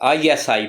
ISI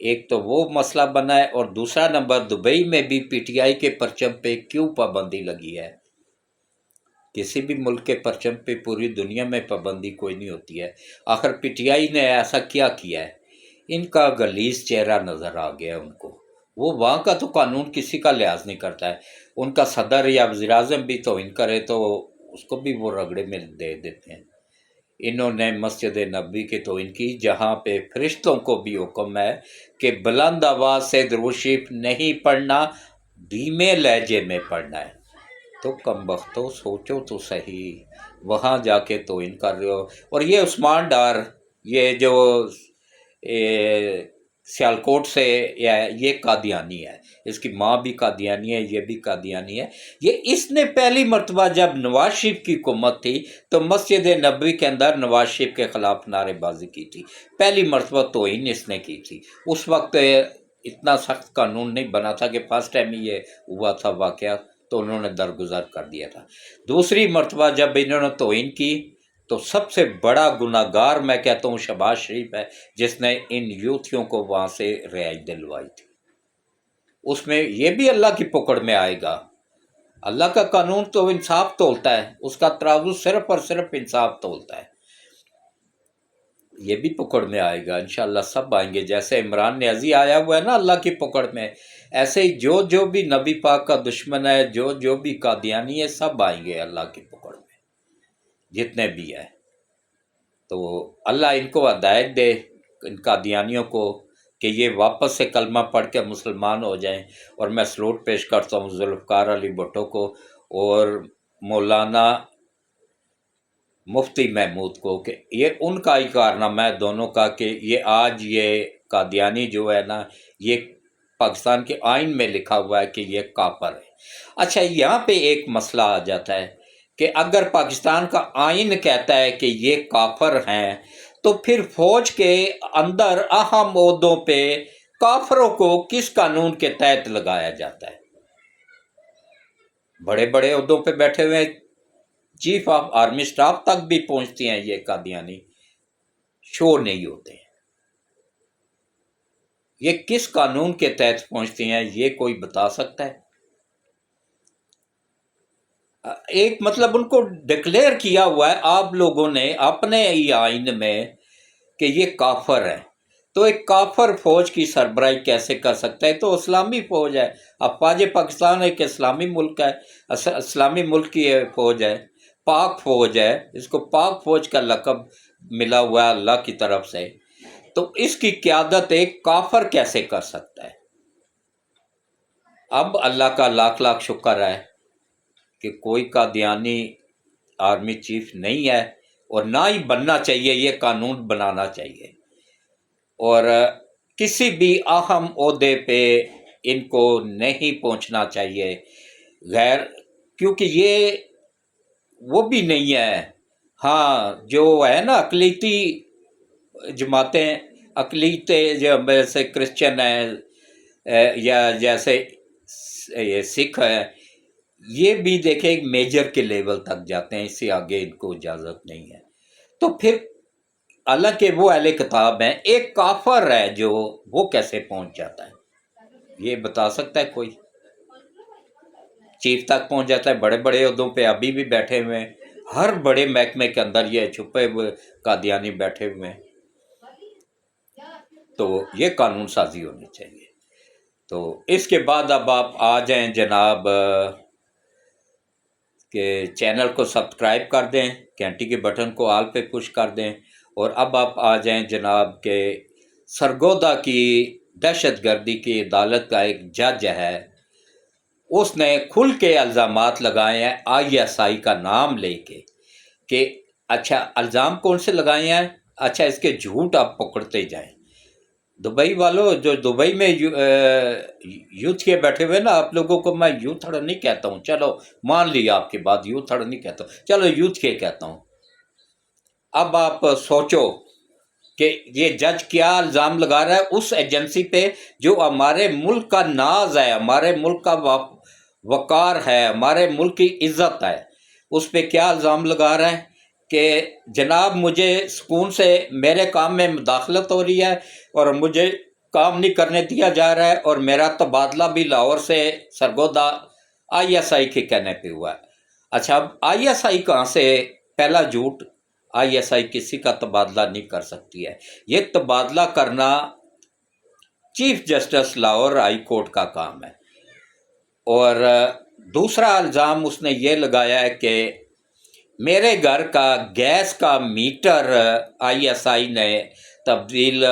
ایک تو وہ مسئلہ بنا ہے، اور دوسرا نمبر دبئی میں بھی پی ٹی آئی کے پرچم پہ کیوں پابندی لگی ہے؟ کسی بھی ملک کے پرچم پہ پوری دنیا میں پابندی کوئی نہیں ہوتی ہے، آخر پی ٹی آئی نے ایسا کیا ہے؟ ان کا غلیظ چہرہ نظر آ گیا ان کو، وہ وہاں کا تو قانون کسی کا لحاظ نہیں کرتا ہے، ان کا صدر یا وزیر اعظم بھی توہین کرے تو اس کو بھی وہ رگڑے میں دے دیتے ہیں۔ انہوں نے مسجد نبوی کی توہین کی، جہاں پہ فرشتوں کو بھی حکم ہے کہ بلند آواز سے درود شریف نہیں پڑھنا، دھیمے لہجے میں پڑھنا ہے۔ تو کم بختو سوچو تو صحیح، وہاں جا کے توہین کر رہے ہو۔ اور یہ عثمان ڈار، یہ جو سیالکوٹ سے، یہ قادیانی ہے، اس کی ماں بھی قادیانی ہے، یہ بھی قادیانی ہے۔ یہ اس نے پہلی مرتبہ جب نواز شریف کی حکومت تھی تو مسجد نبوی کے اندر نواز شریف کے خلاف نعرے بازی کی تھی، پہلی مرتبہ توہین اس نے کی تھی۔ اس وقت اتنا سخت قانون نہیں بنا تھا کہ فرسٹ ٹائم یہ ہوا تھا واقعہ تو انہوں نے درگزر کر دیا تھا۔ دوسری مرتبہ جب انہوں نے توہین کی تو سب سے بڑا گناہ گار میں کہتا ہوں شہباز شریف ہے، جس نے ان یوتھیوں کو وہاں سے رہائی دلوائی تھی۔ اس میں یہ بھی اللہ کی پکڑ میں آئے گا۔ اللہ کا قانون تو انصاف تولتا ہے، اس کا ترازو صرف اور صرف انصاف تولتا ہے، یہ بھی پکڑ میں آئے گا انشاءاللہ، سب آئیں گے۔ جیسے عمران نیازی آیا ہوا ہے نا اللہ کی پکڑ میں، ایسے ہی جو بھی نبی پاک کا دشمن ہے، جو بھی قادیانی ہے، سب آئیں گے اللہ کی پکڑ میں، جتنے بھی ہیں۔ تو اللہ ان کو ہدایت دے، ان قادیانیوں کو، کہ یہ واپس سے کلمہ پڑھ کے مسلمان ہو جائیں۔ اور میں سلوٹ پیش کرتا ہوں ذوالفقار علی بھٹو کو اور مولانا مفتی محمود کو، کہ یہ ان کا ہی کارنامہ ہے دونوں کا، کہ یہ آج یہ قادیانی جو ہے نا، یہ پاکستان کے آئین میں لکھا ہوا ہے کہ یہ کافر ہے۔ اچھا، یہاں پہ ایک مسئلہ آ جاتا ہے کہ اگر پاکستان کا آئین کہتا ہے کہ یہ کافر ہیں، تو پھر فوج کے اندر اہم عہدوں پہ کافروں کو کس قانون کے تحت لگایا جاتا ہے؟ بڑے بڑے عہدوں پہ بیٹھے ہوئے چیف آف آرمی سٹاف تک بھی پہنچتی ہیں یہ قادیانی، شو نہیں ہوتے ہیں۔ یہ کس قانون کے تحت پہنچتی ہیں، یہ کوئی بتا سکتا ہے؟ ایک مطلب ان کو ڈکلیئر کیا ہوا ہے آپ لوگوں نے اپنے ہی آئین میں کہ یہ کافر ہے، تو ایک کافر فوج کی سربراہی کیسے کر سکتا ہے؟ تو اسلامی فوج ہے، افواج پاکستان ایک اسلامی ملک ہے، اسلامی ملک کی فوج ہے، پاک فوج ہے، اس کو پاک فوج کا لقب ملا ہوا ہے اللہ کی طرف سے، تو اس کی قیادت ایک کافر کیسے کر سکتا ہے؟ اب اللہ کا لاکھ لاکھ شکر ہے کہ کوئی قادیانی آرمی چیف نہیں ہے، اور نہ ہی بننا چاہیے، یہ قانون بنانا چاہیے، اور کسی بھی اہم عہدے پہ ان کو نہیں پہنچنا چاہیے، غیر، کیونکہ یہ وہ بھی نہیں ہے۔ ہاں، جو ہے نا اقلیتی جماعتیں، اقلیتیں جو جیسے کرسچن ہیں یا جیسے یہ سکھ ہے، یہ بھی دیکھیں ایک میجر کے لیول تک جاتے ہیں، اس سے آگے ان کو اجازت نہیں ہے۔ تو پھر حالانکہ وہ اہل کتاب ہیں، ایک کافر ہے جو وہ کیسے پہنچ جاتا ہے؟ یہ بتا سکتا ہے کوئی؟ چیف تک پہنچ جاتا ہے، بڑے بڑے عہدوں پہ ابھی بھی بیٹھے ہوئے ہیں، ہر بڑے محکمے کے اندر یہ چھپے ہوئے قادیانی بیٹھے ہوئے ہیں۔ تو یہ قانون سازی ہونی چاہیے۔ تو اس کے بعد اب آپ آ جائیں جناب کہ چینل کو سبسکرائب کر دیں، گھنٹی کے بٹن کو آل پہ پش کر دیں، اور اب آپ آ جائیں جناب کہ سرگودا کی دہشت گردی کی عدالت کا ایک جج ہے، اس نے کھل کے الزامات لگائے ہیں آئی ایس آئی کا نام لے کے، کہ اچھا الزام کون سے لگائے ہیں؟ اچھا اس کے جھوٹ آپ پکڑتے جائیں۔ دبئی والوں، جو دبئی میں یوتھ کے بیٹھے ہوئے نا، آپ لوگوں کو میں یوتھڑ نہیں کہتا ہوں، چلو مان لیا آپ کی بات، یوتھڑ نہیں کہتا ہوں، چلو یوتھ کے کہتا ہوں۔ اب آپ سوچو کہ یہ جج کیا الزام لگا رہا ہے اس ایجنسی پہ جو ہمارے ملک کا ناز ہے، ہمارے ملک کا وقار ہے، ہمارے ملک کی عزت ہے، اس پہ کیا الزام لگا رہا ہے کہ جناب مجھے سکون سے میرے کام میں مداخلت ہو رہی ہے اور مجھے کام نہیں کرنے دیا جا رہا ہے، اور میرا تبادلہ بھی لاہور سے سرگودا ISI کے کہنے پہ ہوا ہے۔ اچھا، اب ISI کہاں سے؟ پہلا جھوٹ، ISI کسی کا تبادلہ نہیں کر سکتی ہے، یہ تبادلہ کرنا chief justice Lahore high court کا کام ہے۔ اور دوسرا الزام اس نے یہ لگایا ہے کہ میرے گھر کا گیس کا میٹر ISI نے تبدیل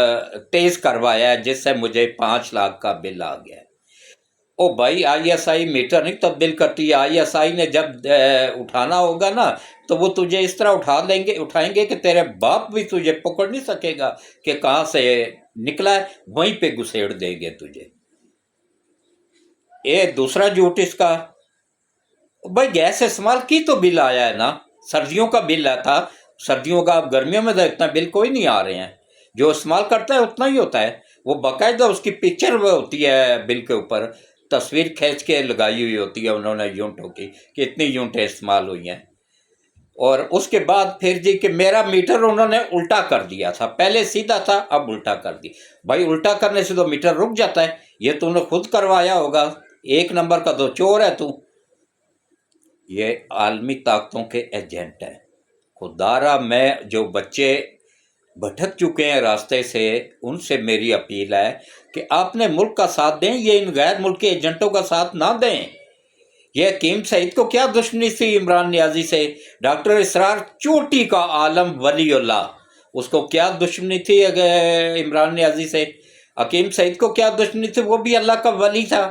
تیز کروایا ہے، جس سے مجھے 5 لاکھ کا بل آ گیا ہے۔ او بھائی، ISI میٹر نہیں تبدیل کرتی ہے، ISI نے جب اٹھانا ہوگا نا تو وہ تجھے اس طرح اٹھائیں گے کہ تیرے باپ بھی تجھے پکڑ نہیں سکے گا کہ کہاں سے نکلا ہے، وہیں پہ گھسیڑ دیں گے تجھے۔ یہ دوسرا جھوٹ اس کا، بھائی گیس استعمال کی تو بل آیا ہے نا، سردیوں کا بل آتا، سردیوں کا، اب گرمیوں میں تو اتنا بل کوئی نہیں آ رہے ہیں، جو استعمال کرتا ہے اتنا ہی ہوتا ہے۔ وہ باقاعدہ اس کی پکچر ہوتی ہے بل کے اوپر، تصویر کھینچ کے لگائی ہوئی ہوتی ہے انہوں نے یونٹوں کی کہ اتنی یونٹیں استعمال ہوئی ہیں۔ اور اس کے بعد پھر جی کہ میرا میٹر انہوں نے الٹا کر دیا تھا، پہلے سیدھا تھا اب الٹا کر دی۔ بھائی الٹا کرنے سے تو میٹر رک جاتا ہے، یہ تو نے خود کروایا ہوگا، 1 نمبر کا تو چور ہے تو۔ یہ عالمی طاقتوں کے ایجنٹ ہیں۔ خدارا، میں جو بچے بھٹک چکے ہیں راستے سے، ان سے میری اپیل ہے کہ آپ نے ملک کا ساتھ دیں، یہ ان غیر ملکی ایجنٹوں کا ساتھ نہ دیں۔ یہ حکیم سعید کو کیا دشمنی تھی عمران نیازی سے؟ ڈاکٹر اسرار چوٹی کا عالم ولی اللہ، اس کو کیا دشمنی تھی عمران نیازی سے؟ حکیم سعید کو کیا دشمنی تھی؟ وہ بھی اللہ کا ولی تھا۔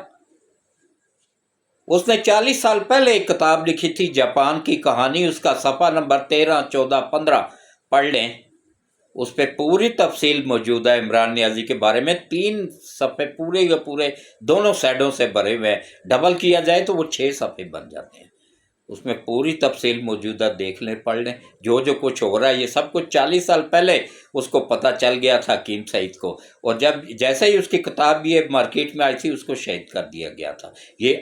اس نے 40 سال پہلے ایک کتاب لکھی تھی جاپان کی کہانی، اس کا صفحہ نمبر 13، 14، 15 پڑھ لیں، اس پہ پوری تفصیل موجود ہے عمران نیازی کے بارے میں۔ 3 صفحے پورے کے پورے دونوں سائڈوں سے بھرے ہوئے ہیں، ڈبل کیا جائے تو وہ 6 صفحے بن جاتے ہیں۔ اس میں پوری تفصیل موجود ہے، دیکھ لیں، پڑھ لیں۔ جو کچھ ہو رہا ہے یہ سب کچھ 40 سال پہلے اس کو پتہ چل گیا تھا حکیم سعید کو، اور جب جیسے ہی اس کی کتاب یہ مارکیٹ میں آئی تھی اس کو شہید کر دیا گیا تھا۔ یہ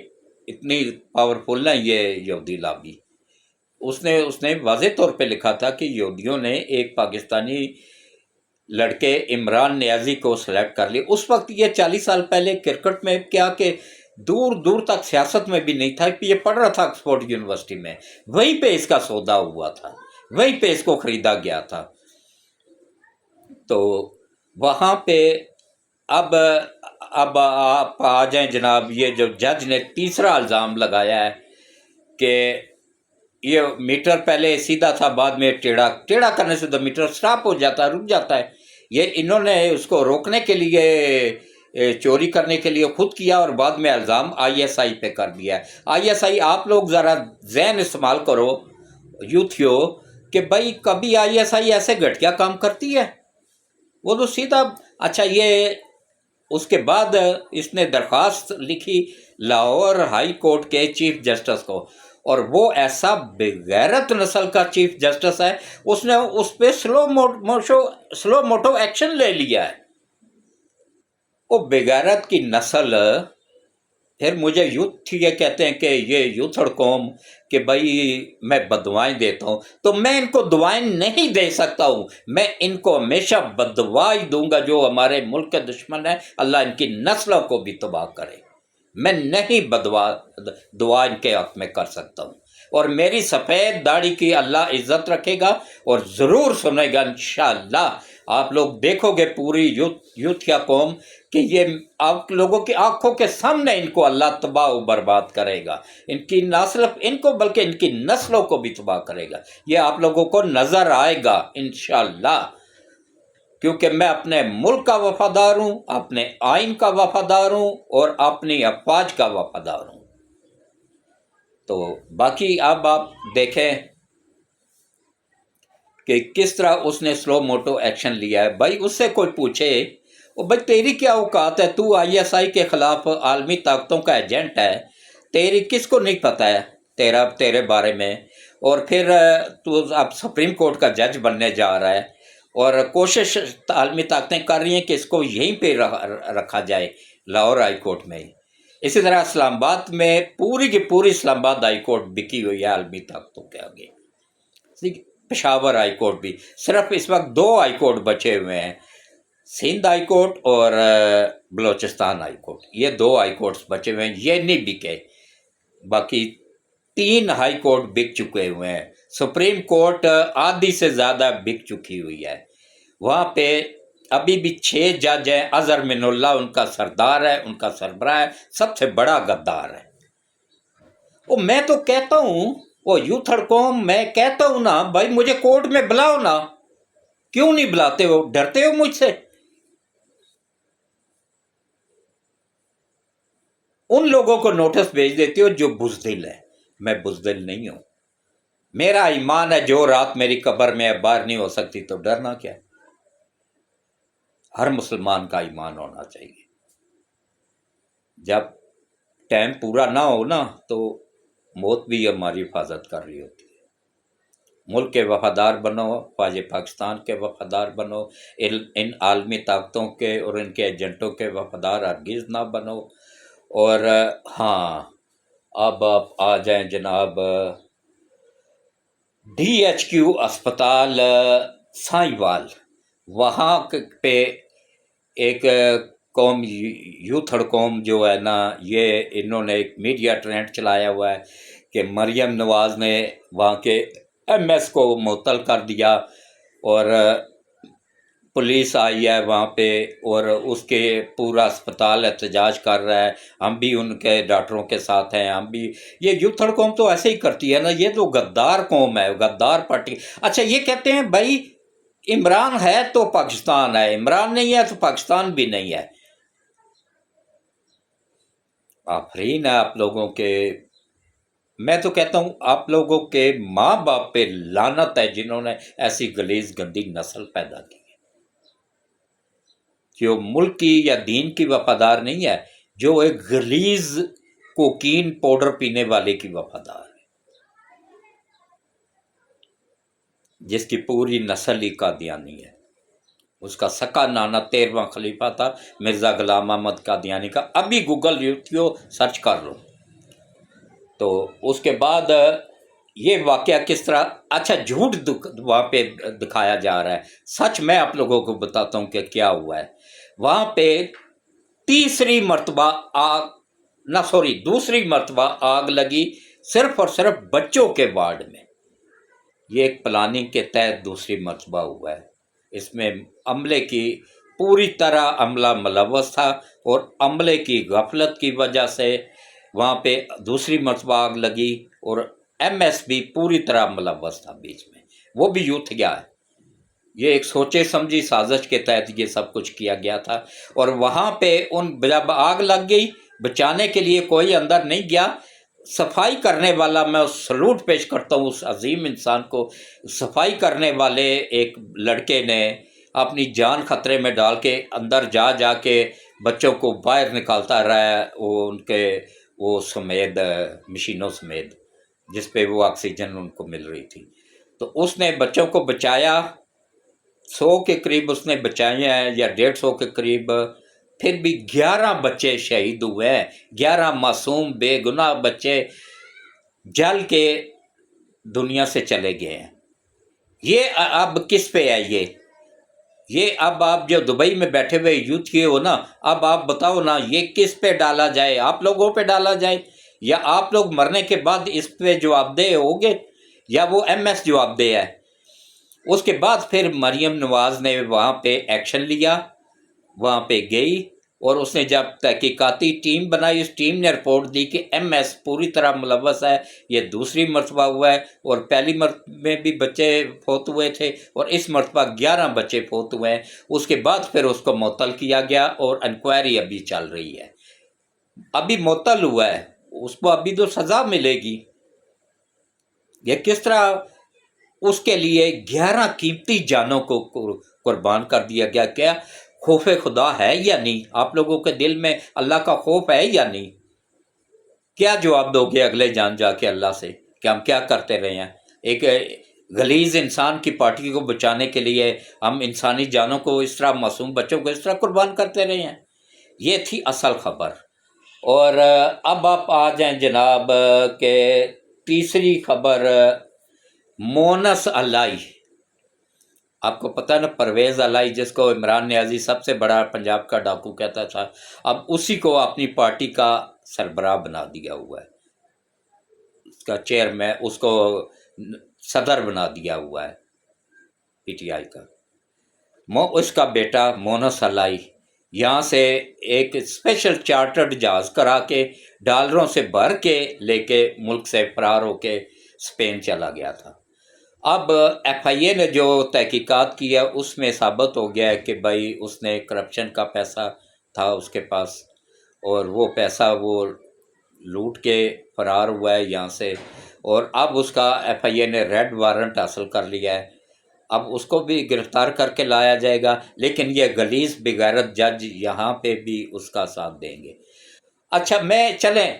اتنی پاورفل ہے یہ یہودی لابی۔ اس نے واضح طور پہ لکھا تھا کہ یہودیوں نے ایک پاکستانی لڑکے عمران نیازی کو سلیکٹ کر لی۔ اس وقت یہ 40 سال پہلے کرکٹ میں کیا کہ دور دور تک سیاست میں بھی نہیں تھا، یہ پڑھ رہا تھا آکسفورڈ یونیورسٹی میں، وہیں پہ اس کا سودا ہوا تھا، وہیں پہ اس کو خریدا گیا تھا۔ تو وہاں پہ اب آپ آ جائیں جناب، یہ جو جج نے تیسرا الزام لگایا ہے کہ یہ میٹر پہلے سیدھا تھا، بعد میں ٹیڑھا کرنے سے تو میٹر سٹاپ ہو جاتا ہے، رک جاتا ہے۔ یہ انہوں نے اس کو روکنے کے لیے، چوری کرنے کے لیے خود کیا، اور بعد میں الزام ISI پہ کر دیا ہے۔ ISI، آپ لوگ ذرا ذہن استعمال کرو یوتھیو، کہ بھائی کبھی ISI ایسے گھٹیا کام کرتی ہے؟ وہ تو سیدھا، اچھا یہ اس کے بعد اس نے درخواست لکھی لاہور ہائی کورٹ کے چیف جسٹس کو، اور وہ ایسا بغیرت نسل کا چیف جسٹس ہے، اس نے اس پہ سلو موٹو ایکشن لے لیا ہے۔ وہ بغیرت کی نسل، پھر مجھے یوتھ یہ کہتے ہیں کہ یہ یوتھڑ قوم کہ بھائی میں بدوائیں دیتا ہوں، تو میں ان کو دعائیں نہیں دے سکتا ہوں، میں ان کو ہمیشہ بددعائی دوں گا۔ جو ہمارے ملک کے دشمن ہیں، اللہ ان کی نسلوں کو بھی تباہ کرے، میں نہیں دعا ان کے حق میں کر سکتا ہوں۔ اور میری سفید داڑھی کی اللہ عزت رکھے گا، اور ضرور سنے گا انشاءاللہ۔ آپ لوگ دیکھو گے پوری یوتھ کیا قوم کہ یہ آپ لوگوں کی آنکھوں کے سامنے ان کو اللہ تباہ و برباد کرے گا، ان کی نہ صرف ان کو بلکہ ان کی نسلوں کو بھی تباہ کرے گا۔ یہ آپ لوگوں کو نظر آئے گا انشاءاللہ، کیونکہ میں اپنے ملک کا وفادار ہوں، اپنے آئین کا وفادار ہوں، اور اپنی افواج کا وفادار ہوں۔ تو باقی اب آپ دیکھیں کہ کس طرح اس نے سلو موٹو ایکشن لیا ہے۔ بھائی اس سے کوئی پوچھے، بھائی تیری کیا اوقات ہے؟ تو ISI کے خلاف عالمی طاقتوں کا ایجنٹ ہے، تیری کس کو نہیں پتہ ہے تیرے بارے میں؟ اور پھر تو اب سپریم کورٹ کا جج بننے جا رہا ہے، اور کوشش عالمی طاقتیں کر رہی ہیں کہ اس کو یہیں پہ رکھا جائے، لاہور ہائی کورٹ میں۔ اسی طرح اسلام آباد میں پوری کی پوری اسلام آباد ہائی کورٹ بکی ہوئی ہے عالمی طاقتوں کے آگے، پشاور ہائی کورٹ بھی، صرف اس وقت 2 ہائی کورٹ بچے ہوئے ہیں، سندھ ہائی کورٹ اور بلوچستان ہائی کورٹ، یہ 2 ہائی کورٹس بچے ہوئے ہیں، یہ نہیں بکے، باقی 3 ہائی کورٹ بک چکے ہوئے ہیں۔ سپریم کورٹ آدھی سے زیادہ بک چکی ہوئی ہے، وہاں پہ ابھی بھی 6 جج ہیں۔ اظہر من اللہ ان کا سردار ہے، ان کا سربراہ ہے، سب سے بڑا غدار ہے۔ وہ میں تو کہتا ہوں، وہ یوتھڑ قوم، میں کہتا ہوں نا بھائی مجھے کورٹ میں بلاؤ نا، کیوں نہیں بلاتے ہو؟ ڈرتے ہو مجھ سے؟ ان لوگوں کو نوٹس بھیج دیتے ہو جو بزدل ہے، میں بزدل نہیں ہوں، میرا ایمان ہے، جو رات میری قبر میں باہر نہیں ہو سکتی تو ڈرنا کیا؟ ہر مسلمان کا ایمان ہونا چاہیے۔ جب ٹائم پورا نہ ہو نا تو موت بھی ہماری حفاظت کر رہی ہوتی ہے۔ ملک کے وفادار بنو، فوج پاکستان کے وفادار بنو، ان عالمی طاقتوں کے اور ان کے ایجنٹوں کے وفادار ہرگز نہ بنو۔ اور ہاں، اب آپ آ جائیں جناب DHQ اسپتال سائیوال، وہاں پہ ایک قوم، یوتھڑ قوم جو ہے نا، یہ انہوں نے ایک میڈیا ٹرینڈ چلایا ہوا ہے کہ مریم نواز نے وہاں کے MS کو معطل کر دیا، اور پولیس آئی ہے وہاں پہ اور اس کے پورا اسپتال احتجاج کر رہا ہے، ہم بھی ان کے ڈاکٹروں کے ساتھ ہیں، ہم بھی۔ یہ یوتھڑ قوم تو ایسے ہی کرتی ہے نا، یہ تو غدار قوم ہے، غدار پارٹی۔ اچھا یہ کہتے ہیں بھائی عمران ہے تو پاکستان ہے، عمران نہیں ہے تو پاکستان بھی نہیں ہے۔ آفرین ہے آپ لوگوں کے، میں تو کہتا ہوں آپ لوگوں کے ماں باپ پہ لعنت ہے جنہوں نے ایسی غلیظ گندی نسل پیدا کی، جو ملک کی یا دین کی وفادار نہیں ہے، جو ایک غلیظ کوکین پاؤڈر پینے والے کی وفادار ہے، جس کی پوری نسل ہی قادیانی ہے۔ اس کا سکا نانا 13واں خلیفہ تھا مرزا غلام احمد قادیانی کا، ابھی گوگل یوٹیوب سرچ کر لو۔ تو اس کے بعد یہ واقعہ کس طرح، اچھا جھوٹ وہاں پہ دکھایا جا رہا ہے، سچ میں آپ لوگوں کو بتاتا ہوں کہ کیا ہوا ہے۔ وہاں پہ دوسری مرتبہ آگ لگی، صرف اور صرف بچوں کے وارڈ میں۔ یہ ایک پلاننگ کے تحت دوسری مرتبہ ہوا ہے، اس میں عملے کی پوری طرح عملہ ملوث تھا، اور عملے کی غفلت کی وجہ سے وہاں پہ دوسری مرتبہ آگ لگی، اور MS بھی پوری طرح ملوث تھا بیچ میں، وہ بھی یوتھ گیا ہے۔ یہ ایک سوچے سمجھی سازش کے تحت یہ سب کچھ کیا گیا تھا، اور وہاں پہ جب آگ لگ گئی بچانے کے لیے کوئی اندر نہیں گیا۔ صفائی کرنے والا، میں سلوٹ پیش کرتا ہوں اس عظیم انسان کو، صفائی کرنے والے ایک لڑکے نے اپنی جان خطرے میں ڈال کے اندر جا کے بچوں کو باہر نکالتا رہا ہے، وہ سمیت مشینوں سمیت، جس پہ وہ آکسیجن ان کو مل رہی تھی۔ تو اس نے بچوں کو بچایا، 100 کے قریب اس نے بچائے ہیں یا 150 کے قریب، پھر بھی 11 بچے شہید ہوئے ہیں، 11 معصوم بے گناہ بچے جل کے دنیا سے چلے گئے ہیں۔ یہ اب کس پہ ہے؟ یہ اب آپ جو دبئی میں بیٹھے ہوئے یوتھ کے ہو نا، اب آپ بتاؤ نا یہ کس پہ ڈالا جائے؟ آپ لوگوں پہ ڈالا جائے، یا آپ لوگ مرنے کے بعد اس پہ جواب دہ ہوگے، یا وہ MS جواب دہ ہے؟ اس کے بعد پھر مریم نواز نے وہاں پہ ایکشن لیا، وہاں پہ گئی، اور اس نے جب تحقیقاتی ٹیم بنائی، اس ٹیم نے رپورٹ دی کہ MS پوری طرح ملوث ہے۔ یہ دوسری مرتبہ ہوا ہے، اور پہلی مرتبہ میں بھی بچے فوت ہوئے تھے، اور اس مرتبہ 11 بچے فوت ہوئے ہیں۔ اس کے بعد پھر اس کو معطل کیا گیا، اور انکوائری ابھی چل رہی ہے، ابھی معطل ہوا ہے، اس کو ابھی تو سزا ملے گی۔ یہ کس طرح اس کے لیے 11 قیمتی جانوں کو قربان کر دیا گیا؟ کیا خوف خدا ہے یا نہیں؟ آپ لوگوں کے دل میں اللہ کا خوف ہے یا نہیں؟ کیا جواب دو گے اگلے جان جا کے اللہ سے کہ ہم کیا کرتے رہے ہیں؟ ایک غلیظ انسان کی پارٹی کو بچانے کے لیے ہم انسانی جانوں کو اس طرح، معصوم بچوں کو اس طرح قربان کرتے رہے ہیں۔ یہ تھی اصل خبر۔ اور اب آپ آ جائیں جناب کہ تیسری خبر، مونس الائی آپ کو پتہ ہے نا پرویز علائی جس کو عمران نیازی سب سے بڑا پنجاب کا ڈاکو کہتا تھا، اب اسی کو اپنی پارٹی کا سربراہ بنا دیا ہوا ہے، اس کا چیئرمین، اس کو صدر بنا دیا ہوا ہے پی ٹی آئی کا۔ اس کا بیٹا مونس علائی یہاں سے ایک اسپیشل چارٹرڈ جہاز کرا کے ڈالروں سے بھر کے لے کے ملک سے فرار ہو کے اسپین چلا گیا تھا۔ اب ایف آئی اے نے جو تحقیقات کی ہے اس میں ثابت ہو گیا ہے کہ بھائی اس نے کرپشن کا پیسہ تھا اس کے پاس، اور وہ پیسہ وہ لوٹ کے فرار ہوا ہے یہاں سے، اور اب اس کا ایف آئی اے نے ریڈ وارنٹ حاصل کر لیا ہے، اب اس کو بھی گرفتار کر کے لایا جائے گا، لیکن یہ غلیظ بغیرت جج یہاں پہ بھی اس کا ساتھ دیں گے۔ اچھا میں چلیں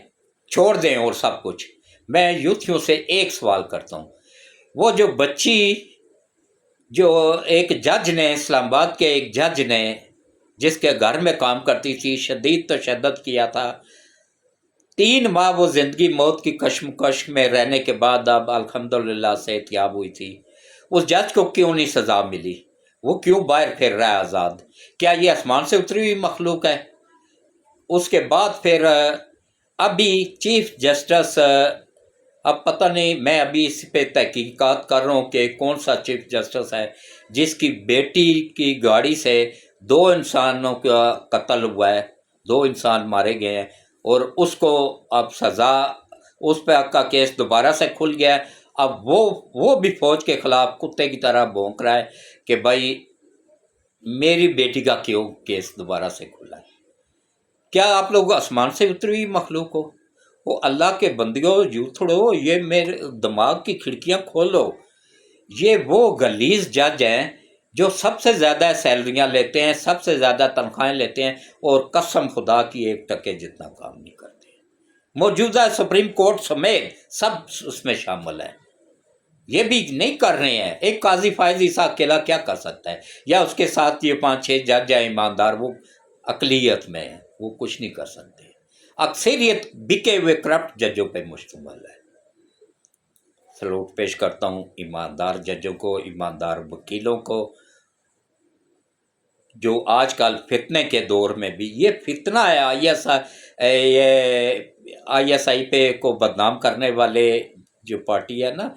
چھوڑ دیں اور سب کچھ، میں یوتھیوں سے ایک سوال کرتا ہوں، وہ جو بچی جو ایک جج نے اسلام آباد کے ایک جج نے جس کے گھر میں کام کرتی تھی شدید تشدد کیا تھا، 3 ماہ وہ زندگی موت کی کشمکش میں رہنے کے بعد اب الحمدللہ صحت یاب ہوئی تھی، اس جج کو کیوں نہیں سزا ملی؟ وہ کیوں باہر پھر رہا ہے آزاد؟ کیا یہ آسمان سے اتری ہوئی مخلوق ہے؟ اس کے بعد پھر ابھی چیف جسٹس، اب پتہ نہیں، میں ابھی اس پہ تحقیقات کر رہا ہوں کہ کون سا چیف جسٹس ہے جس کی بیٹی کی گاڑی سے 2 انسانوں کا قتل ہوا ہے، 2 انسان مارے گئے ہیں، اور اس کو اب سزا، اس پہ کا کیس دوبارہ سے کھل گیا ہے۔ اب وہ بھی فوج کے خلاف کتے کی طرح بھونک رہا ہے کہ بھائی میری بیٹی کا کیوں کیس دوبارہ سے کھلا ہے؟ کیا آپ لوگ آسمان سے اتری ہوئی مخلوق ہو؟ وہ اللہ کے بندیوں یوں تھوڑو، یہ میرے دماغ کی کھڑکیاں کھولو، یہ وہ غلیظ جج ہیں جو سب سے زیادہ سیلریاں لیتے ہیں، سب سے زیادہ تنخواہیں لیتے ہیں، اور قسم خدا کی 1 ٹکے جتنا کام نہیں کرتے۔ موجودہ سپریم کورٹ سمیت سب اس میں شامل ہیں، یہ بھی نہیں کر رہے ہیں۔ ایک قاضی فائز عیسیٰ اکیلا کیا کر سکتا ہے؟ یا اس کے ساتھ یہ 5-6 جج ہیں ایماندار، وہ اقلیت میں ہیں، وہ کچھ نہیں کر سکتے۔ اکثریت بکے ہوئے کرپٹ ججوں پہ مشتمل ہے۔ سلوٹ پیش کرتا ہوں ایماندار ججوں کو، ایماندار وکیلوں کو، جو آج کل فتنے کے دور میں بھی یہ فتنہ ہے، آئی ایس آئی پہ کو بدنام کرنے والے جو پارٹی ہے نا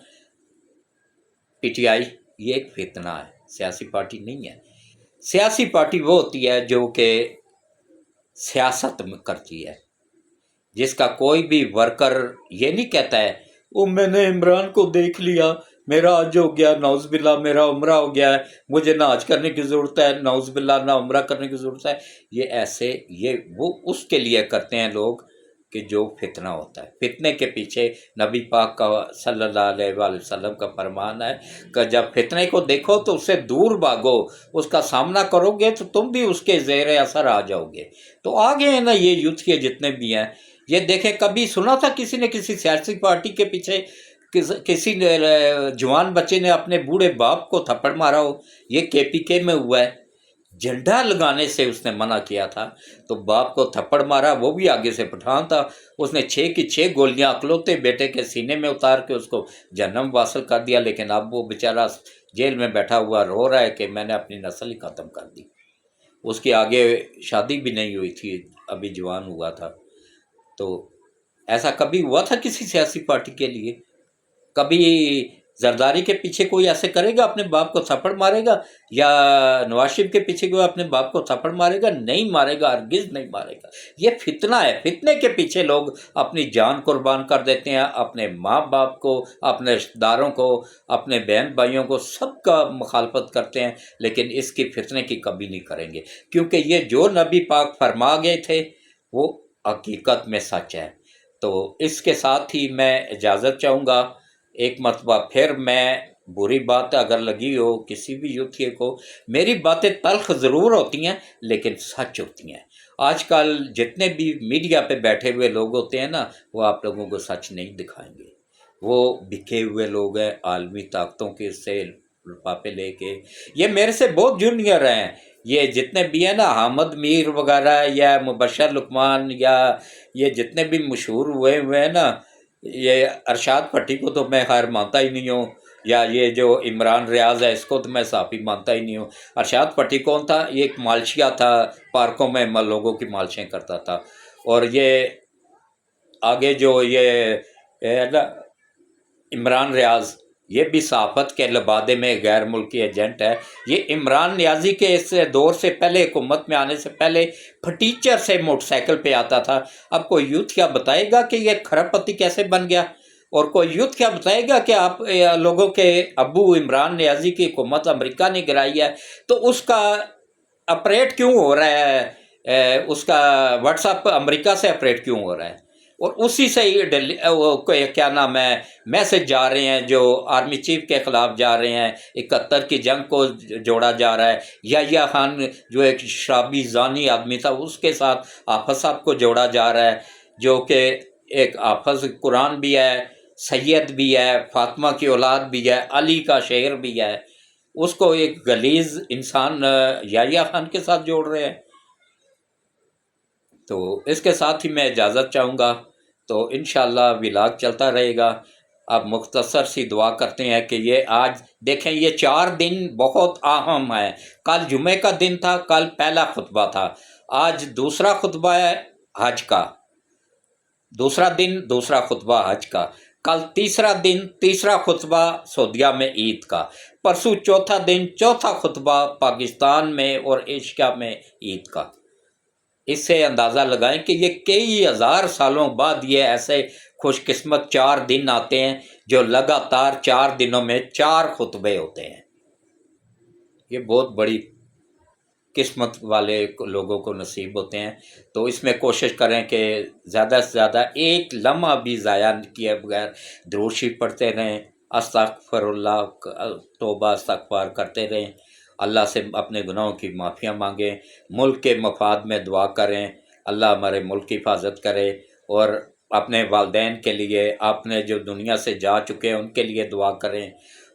پی ٹی آئی، یہ ایک فتنہ ہے، سیاسی پارٹی نہیں ہے۔ سیاسی پارٹی وہ ہوتی ہے جو کہ سیاست میں کرتی ہے، جس کا کوئی بھی ورکر یہ نہیں کہتا ہے وہ میں نے عمران کو دیکھ لیا، میرا حج ہو گیا، نعوذ باللہ میرا عمرہ ہو گیا ہے، مجھے نہ حج کرنے کی ضرورت ہے، نعوذ باللہ نہ عمرہ کرنے کی ضرورت ہے۔ یہ ایسے وہ اس کے لیے کرتے ہیں لوگ کہ جو فتنہ ہوتا ہے۔ فتنے کے پیچھے نبی پاک کا صلی اللہ علیہ وآلہ وسلم کا فرمان ہے کہ جب فتنے کو دیکھو تو اس سے دور بھاگو، اس کا سامنا کرو گے تو تم بھی اس کے زیر اثر آ جاؤ گے۔ تو آگے ہیں نا یہ یوتھ کے جتنے بھی ہیں، یہ دیکھیں کبھی سنا تھا کسی نے کسی سیاسی پارٹی کے پیچھے کسی جوان بچے نے اپنے بوڑھے باپ کو تھپڑ مارا ہو؟ یہ کے پی کے میں ہوا ہے، جھنڈا لگانے سے اس نے منع کیا تھا تو باپ کو تھپڑ مارا، وہ بھی آگے سے پٹھان تھا، اس نے 6 کی 6 گولیاں اکلوتے بیٹے کے سینے میں اتار کے اس کو جہنم واصل کر دیا، لیکن اب وہ بیچارہ جیل میں بیٹھا ہوا رو رہا ہے کہ میں نے اپنی نسل ہی ختم کر دی۔ اس کی آگے شادی بھی نہیں ہوئی تھی، ابھی جوان ہوا تھا۔ تو ایسا کبھی ہوا تھا کسی سیاسی پارٹی کے لیے؟ کبھی زرداری کے پیچھے کوئی ایسے کرے گا اپنے باپ کو تھپڑ مارے گا، یا نواز شریف کے پیچھے کوئی اپنے باپ کو تھپڑ مارے گا؟ نہیں مارے گا، ہرگز نہیں مارے گا۔ یہ فتنہ ہے، فتنے کے پیچھے لوگ اپنی جان قربان کر دیتے ہیں، اپنے ماں باپ کو، اپنے رشتہ داروں کو، اپنے بہن بھائیوں کو، سب کا مخالفت کرتے ہیں، لیکن اس کی فتنے کی کبھی نہیں کریں گے، کیونکہ یہ جو نبی پاک فرما گئے تھے وہ حقیقت میں سچ ہے۔ تو اس کے ساتھ ہی میں اجازت چاہوں گا، ایک مرتبہ پھر میں بری بات اگر لگی ہو کسی بھی یوتھی کو، میری باتیں تلخ ضرور ہوتی ہیں لیکن سچ ہوتی ہیں۔ آج کل جتنے بھی میڈیا پہ بیٹھے ہوئے لوگ ہوتے ہیں نا، وہ آپ لوگوں کو سچ نہیں دکھائیں گے، وہ بکے ہوئے لوگ ہیں، عالمی طاقتوں کے سے لفافے لے کے۔ یہ میرے سے بہت جونیئر ہیں، یہ جتنے بھی ہیں نا، حامد میر وغیرہ یا مبشر لقمان، یا یہ جتنے بھی مشہور ہوئے ہیں نا، یہ ارشاد پٹھی کو تو میں خیر مانتا ہی نہیں ہوں، یا یہ جو عمران ریاض ہے اس کو تو میں صحافی مانتا ہی نہیں ہوں۔ ارشاد پٹھی کون تھا؟ یہ ایک مالشیا تھا، پارکوں میں لوگوں کی مالشیں کرتا تھا۔ اور یہ آگے جو یہ عمران ریاض، یہ بھی صحافت کے لبادے میں غیر ملکی ایجنٹ ہے۔ یہ عمران نیازی کے اس دور سے پہلے، حکومت میں آنے سے پہلے پھٹیچر سے موٹر سائیکل پہ آتا تھا۔ اب کوئی یوتھ کیا بتائے گا کہ یہ کھرب پتی کیسے بن گیا؟ اور کوئی یوتھ کیا بتائے گا کہ آپ لوگوں کے ابو عمران نیازی کی حکومت امریکہ نے گرائی ہے تو اس کا اپریٹ کیوں ہو رہا ہے؟ اس کا واٹس ایپ امریکہ سے اپریٹ کیوں ہو رہا ہے؟ اور اسی سے ہی کیا نام ہے میسج جا رہے ہیں جو آرمی چیف کے خلاف جا رہے ہیں، 71 کی جنگ کو جوڑا جا رہا ہے۔ یحییٰ خان جو ایک شرابی زانی آدمی تھا اس کے ساتھ حافظ صاحب کو جوڑا جا رہا ہے، جو کہ ایک حافظ قرآن بھی ہے، سید بھی ہے، فاطمہ کی اولاد بھی ہے، علی کا شعر بھی ہے، اس کو ایک غلیظ انسان یحییٰ خان کے ساتھ جوڑ رہے ہیں۔ تو اس کے ساتھ ہی میں اجازت چاہوں گا، تو انشاءاللہ ولاگ چلتا رہے گا۔ اب مختصر سی دعا کرتے ہیں کہ یہ آج دیکھیں، یہ 4 دن بہت اہم ہے۔ کل جمعے کا دن تھا، کل پہلا خطبہ تھا، آج دوسرا خطبہ ہے حج کا، دوسرا دن دوسرا خطبہ حج کا، کل تیسرا دن تیسرا خطبہ سعودیہ میں عید کا، پرسوں چوتھا دن چوتھا خطبہ پاکستان میں اور ایشیا میں عید کا۔ اس سے اندازہ لگائیں کہ یہ کئی ہزار سالوں بعد یہ ایسے خوش قسمت 4 دن آتے ہیں جو لگاتار 4 دنوں میں 4 خطبے ہوتے ہیں۔ یہ بہت بڑی قسمت والے لوگوں کو نصیب ہوتے ہیں۔ تو اس میں کوشش کریں کہ زیادہ سے زیادہ ایک لمحہ بھی ضائع کیے بغیر درود شریف پڑھتے رہیں، استغفر اللہ، توبہ استغفار کرتے رہیں، اللہ سے اپنے گناہوں کی معافیاں مانگیں، ملک کے مفاد میں دعا کریں، اللہ ہمارے ملک کی حفاظت کرے، اور اپنے والدین کے لیے، اپنے جو دنیا سے جا چکے ہیں ان کے لیے دعا کریں،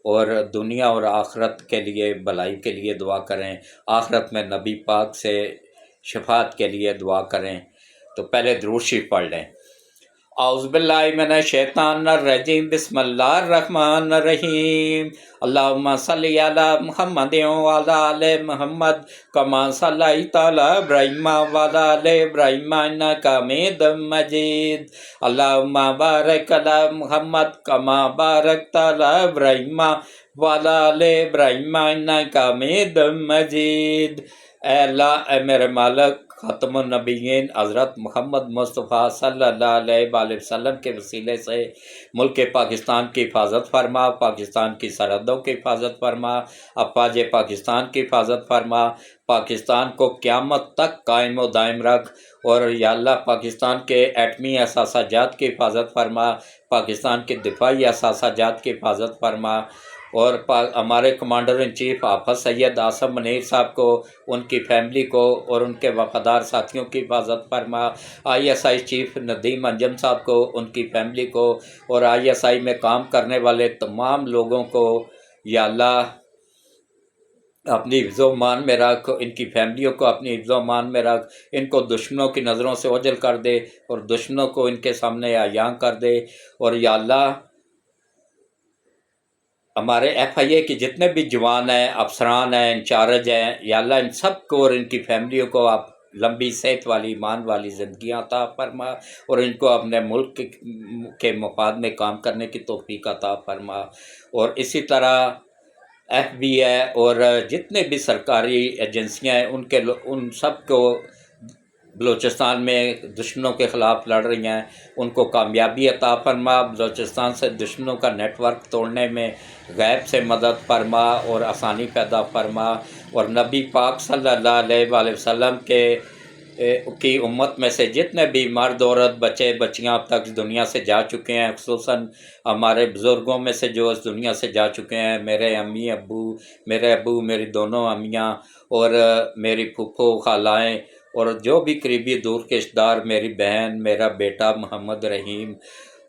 اور دنیا اور آخرت کے لیے بھلائی کے لیے دعا کریں، آخرت میں نبی پاک سے شفاعت کے لیے دعا کریں۔ تو پہلے درود شریف پڑھ لیں۔ اعوذ باللہ من الشیطان الرجیم، بسم اللہ الرحمن الرحیم، اللہم صلی علی محمد وعلی آل محمد کما صلیت علی ابراہیم وعلی آل ابراہیم انک حمید مجید، اللہم بارک علی محمد کما بارکت علی ابراہیم وعلی آل ابراہیم انک حمید مجید۔ اے اللہ، اے میرے مالک، ختم النبیین حضرت محمد مصطفیٰ صلی اللہ علیہ وآلہ وسلم کے وسیلے سے ملک پاکستان کی حفاظت فرما، پاکستان کی سرحدوں کی حفاظت فرما، افواج پاکستان کی حفاظت فرما، پاکستان کو قیامت تک قائم و دائم رکھ، اور یا اللہ پاکستان کے ایٹمی اثاثہ جات کی حفاظت فرما، پاکستان کے دفاعی اثاثہ جات کی حفاظت فرما، اور ہمارے کمانڈر ان چیف حافظ سید عاصم منیر صاحب کو، ان کی فیملی کو اور ان کے وفادار ساتھیوں کی حفاظت فرما، ISI چیف ندیم انجم صاحب کو، ان کی فیملی کو، اور ISI میں کام کرنے والے تمام لوگوں کو یا اللہ اپنی حفظ و امان میں رکھ، ان کی فیملیوں کو اپنی حفظ و امان میں رکھ، ان کو دشمنوں کی نظروں سے اوجھل کر دے اور دشمنوں کو ان کے سامنے عیاں کر دے، اور یا اللہ ہمارے FIA کے جتنے بھی جوان ہیں، افسران ہیں، انچارج ہیں، یا اللہ ان سب کو اور ان کی فیملیوں کو آپ لمبی صحت والی، ایمان والی زندگیاں عطا فرما، اور ان کو اپنے ملک کے مفاد میں کام کرنے کی توفیق عطا فرما، اور اسی طرح FBI اور جتنے بھی سرکاری ایجنسیاں ہیں ان سب کو بلوچستان میں دشمنوں کے خلاف لڑ رہی ہیں، ان کو کامیابی عطا فرما، بلوچستان سے دشمنوں کا نیٹ ورک توڑنے میں غیب سے مدد فرما اور آسانی پیدا فرما، اور نبی پاک صلی اللہ علیہ وآلہ وسلم کی امت میں سے جتنے بھی مرد، عورت، بچے بچیاں اب تک دنیا سے جا چکے ہیں، خصوصاً ہمارے بزرگوں میں سے جو اس دنیا سے جا چکے ہیں، میرے ابو، میری دونوں امیاں، اور میری پھوپھو، خالائیں، اور جو بھی قریبی دور کے رشتہ دار، میری بہن، میرا بیٹا محمد رحیم،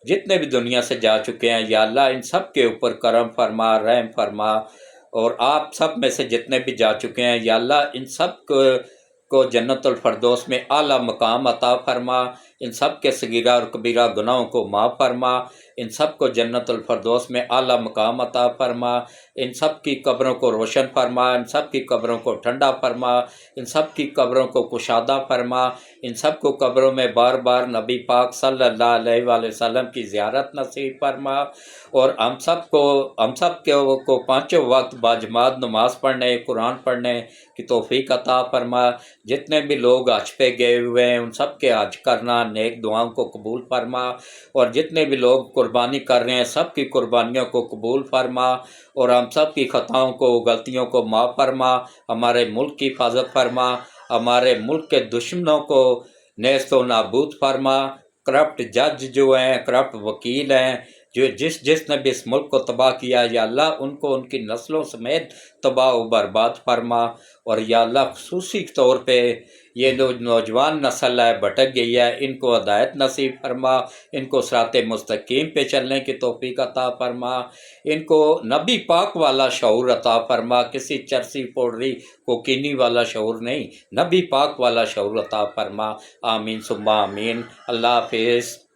جتنے بھی دنیا سے جا چکے ہیں، یا اللہ ان سب کے اوپر کرم فرما، رحم فرما، اور آپ سب میں سے جتنے بھی جا چکے ہیں، یا اللہ ان سب کو جنت الفردوس میں اعلیٰ مقام عطا فرما، ان سب کے صغیرہ اور کبیرہ گناہوں کو معاف فرما، ان سب کو جنت الفردوس میں اعلیٰ مقام عطا فرما، ان سب کی قبروں کو روشن فرما، ان سب کی قبروں کو ٹھنڈا فرما، ان سب کی قبروں کو کشادہ فرما، ان سب کو قبروں میں بار بار نبی پاک صلی اللہ علیہ وآلہ وسلم کی زیارت نصیب فرما، اور ہم سب کو پانچوں وقت باجماعت نماز پڑھنے، قرآن پڑھنے کی توفیق عطا فرما۔ جتنے بھی لوگ حج پہ گئے ہوئے ہیں ان سب کے حج کرنا نیک دعاؤں کو قبول فرما، اور جتنے بھی لوگ قربانی کر رہے ہیں سب کی قربانیوں کو قبول فرما، اور ہم سب کی خطاؤں کو غلطیوں کو معاف فرما، ہمارے ملک کی حفاظت فرما، ہمارے ملک کے دشمنوں کو نیست و نابود فرما، کرپٹ جج جو ہیں، کرپٹ وکیل ہیں، جو جس نے بھی اس ملک کو تباہ کیا، یا اللہ ان کو ان کی نسلوں سمیت تباہ و برباد فرما، اور یا اللہ خصوصی طور پہ یہ نوجوان نسل ہے بھٹک گئی ہے، ان کو ہدایت نصیب فرما، ان کو صراط مستقیم پہ چلنے کی توفیق عطا فرما، ان کو نبی پاک والا شعور عطا فرما، کسی چرسی پوڑری کوکینی والا شعور نہیں، نبی پاک والا شعور عطا فرما۔ آمین ثم آمین۔ اللہ حافظ۔